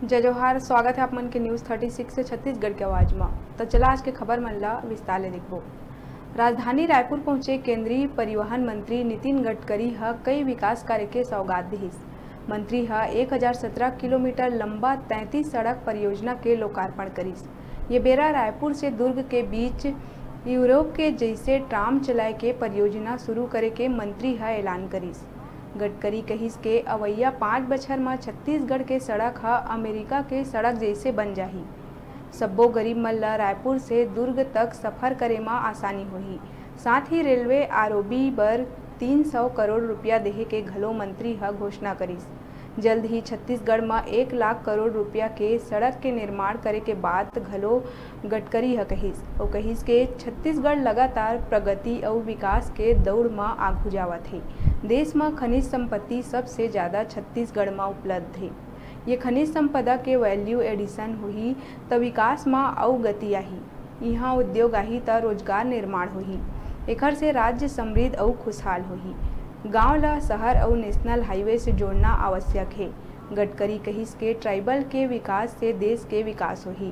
जय जोहार। स्वागत है आप मन के न्यूज़ 36 से छत्तीसगढ़ के आवाज में। तो चला आज के खबर मन ला विस्तार ले देखबो। राजधानी रायपुर पहुंचे केंद्रीय परिवहन मंत्री नितिन गडकरी कई विकास कार्य के सौगात दिहिस। मंत्री 1017 किलोमीटर लंबा 33 सड़क परियोजना के लोकार्पण करिस। ये बेरा रायपुर से दुर्ग के बीच यूरोप के जैसे ट्राम चलाए के परियोजना शुरू करे के मंत्री ऐलान करिस। गडकरी कहिस के अवैया 5 बछर में छत्तीसगढ़ के सड़क अमेरिका के सड़क जैसे बन जाही। सब्बो गरीब मन ला रायपुर से दुर्ग तक सफर करे में आसानी होही। साथ ही रेलवे आरओबी बर 300 करोड़ रुपया देहे के घलो मंत्री घोषणा करिस। जल्द ही छत्तीसगढ़ में 1 लाख करोड़ रुपया के सड़क के निर्माण करे के बात घलो गडकरी कहिस के छत्तीसगढ़ लगातार प्रगति और विकास के दौड़ में आगू जावत है। देश में खनिज संपत्ति सबसे ज़्यादा छत्तीसगढ़ में उपलब्ध है। ये खनिज संपदा के वैल्यू एडिशन होही तो विकास में और गति आही। यहाँ उद्योग आही तो रोजगार निर्माण होही। एकर से राज्य समृद्ध और खुशहाल होही। गांव ला शहर और नेशनल हाईवे से जोड़ना आवश्यक है। गडकरी कहिस के ट्राइबल के विकास से देश के विकास होही।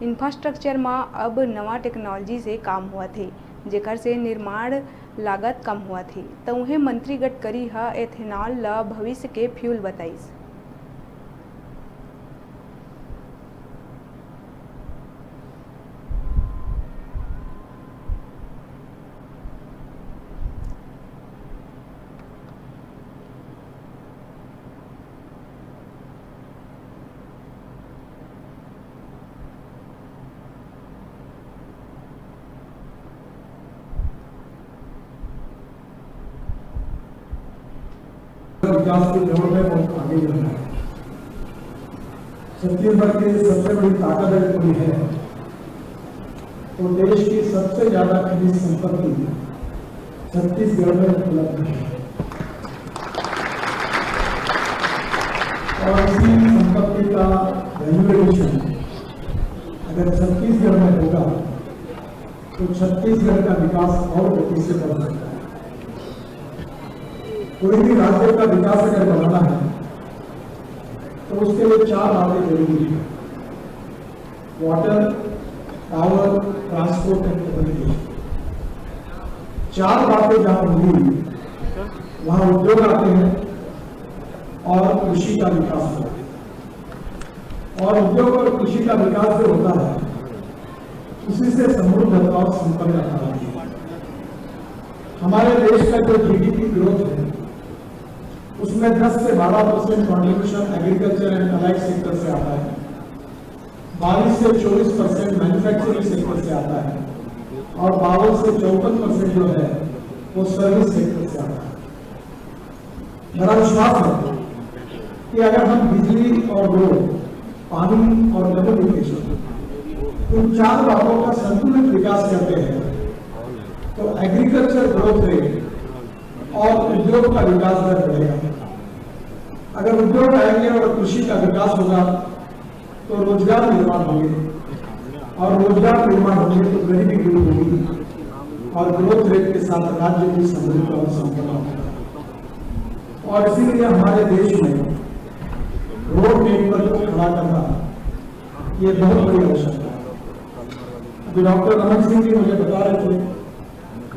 इंफ्रास्ट्रक्चर में अब नवा टेक्नोलॉजी से काम हुआ थे, जेकर से निर्माण लागत कम हुआ थे। तो उन्हें मंत्री गडकरी एथेनॉल ला भविष्य के फ्यूल बताइस। विकास की दौड़ में बहुत आगे बढ़ना है। छत्तीसगढ़ की सबसे बड़ी ताकत अगर कोई है तो देश की सबसे ज्यादा खनिज संपत्ति छत्तीसगढ़ में उपलब्ध है और इसी संपत्ति का वैल्यूएशन अगर छत्तीसगढ़ में होगा तो छत्तीसगढ़ का विकास और गति से बढ़ सकता है। कोई भी राज्य का विकास अगर बढ़ाना है तो उसके लिए 4 बातें जरूरी है: water, power, transport and communication. 4 बातें जहां होंगी वहां उद्योग आते हैं और कृषि का विकास होता है। और उद्योग और कृषि का विकास जो होता है उसी से समृद्ध और संपन्न आता है। हमारे देश का जो जीडीपी ग्रोथ है उसमें 10 से 12% contribution agriculture and allied sector से आता है, 22 से 24% मैन्युफैक्चरिंग सेक्टर से आता है और 52 से 54% जो है वो सर्विस सेक्टर से आता है। मेरा विश्वास है कि अगर हम बिजली और रोड, पानी और कम्युनिकेशन इन 4 बातों का संतुलित विकास करते हैं तो एग्रीकल्चर ग्रोथ रेट और उद्योग का विकास दर बढ़ेगा। अगर उद्योग आएंगे और कृषि का विकास होगा तो रोजगार निर्माण होंगे और रोजगार निर्माण होंगे तो गरीबी दूर होगी और ग्रोथ रेट के साथ राज्य की समृद्ध और संपन्न होगा। और इसीलिए हमारे देश में रोड नेटवर्क को खड़ा करना ये बहुत बड़ी आवश्यकता है। अभी डॉक्टर रमन सिंह जी मुझे बता रहे थे,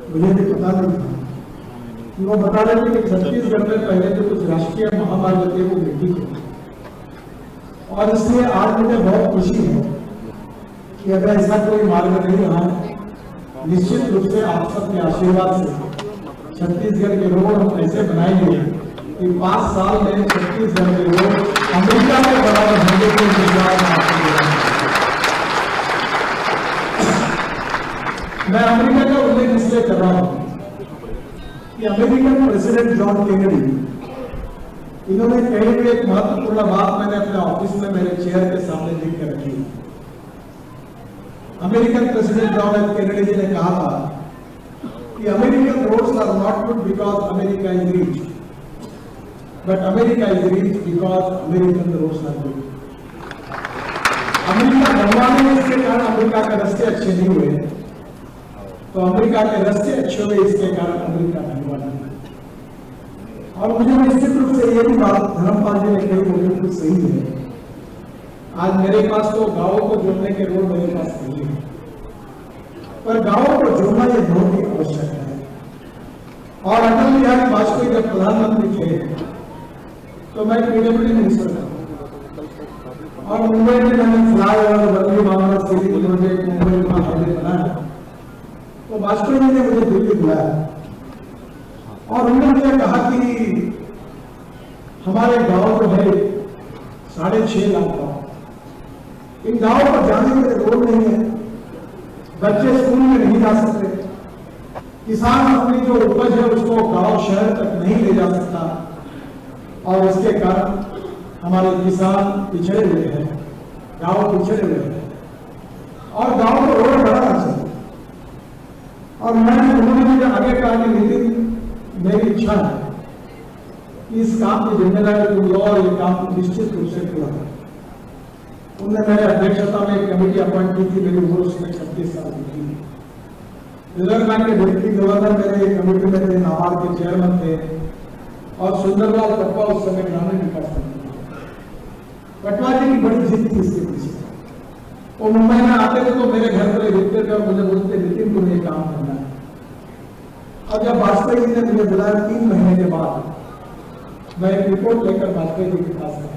मुझे भी पता नहीं था, वो बता रहे थे कि छत्तीसगढ़ में पहले जो कुछ राष्ट्रीय महामार्ग थे वो मिट्टी थे और इसलिए आज मुझे बहुत खुशी है कि अगर ऐसा कोई मार्ग नहीं रहा है, निश्चित रूप से आप सबके आशीर्वाद से छत्तीसगढ़ के रोड हम ऐसे बनाएंगे कि 5 साल में छत्तीसगढ़ के रोड अमेरिका में बराबर होने के विश्वास। मैं अमेरिका का उल्लेख इसलिए कर रहा हूं कि अमेरिकन प्रेसिडेंट जॉन केनेडी इन्होंने कहीं भी एक महत्वपूर्ण बात मैंने अपने ऑफिस में मेरे चेयर के सामने लिख कर रखी। American president John F Kennedy ji ने कहा था कि American roads are not good because America is rich, but America is rich because American roads are good. America बनवाने में इसके कारण अमेरिका के रास्ते अच्छे नहीं हुए, तो अमेरिका के रास्ते अच्छे हुए इसके कारण अमेरिका धनवान है। और मुझे निश्चित रूप से ये भी बात धर्मपाल जी ने कही वो बिल्कुल सही है आज मेरे पास तो गांवों को जोड़ने के रोड मेरे पास नहीं है, पर गांवों को जोड़ना ये बहुत ही आवश्यक है। और अटल बिहारी वाजपेयी जब प्रधानमंत्री थे तो मैं पीडब्ल्यूडी मिनिस्टर था और मुंबई में मैंने flyover Vande Mataram city project Mumbai में हाईवे बनाया, तो वाजपेयी जी ने मुझे दिल्ली बुलाया और उन्होंने मुझे कहा कि हमारे गांव जो है 6.5 लाख गांव, इन गांवों पर जाने के लिए रोड नहीं है, बच्चे स्कूल में नहीं जा सकते, किसान अपनी जो उपज है उसको गांव शहर तक नहीं ले जा सकता और इसके कारण हमारे किसान पिछड़े हुए हैं, गांव पिछड़े हुए हैं और गांव को रोड बढ़ाना चाहिए। और उन्होंने मुझे आगे कहा कि नितिन, मेरी इच्छा है कि इस काम की जिम्मेदारी तुम लो और ये काम निश्चित रूप से पूरा करो। उन्होंने मेरे अध्यक्षता में एक कमेटी अपॉइंट की थी, मेरी उम्र उसमें 36 साल की थी। रिजर्व बैंक के डिप्टी गवर्नर मेरे कमेटी में थे, नाबार्ड के चेयरमैन थे और सुंदरलाल कप्पा उस समय ग्रामीण विकास मंत्री थे। पटवारी की बड़ी जिद थी इसके पीछे। वो मुंबई में आते थे तो मेरे घर पर रुकते थे और मुझे बोलते नितिन तुम्हें ये काम करना है। और जब वाजपेयी जी ने मुझे बुलाया 3 महीने के बाद मैं एक रिपोर्ट लेकर वाजपेयी जी के पास गया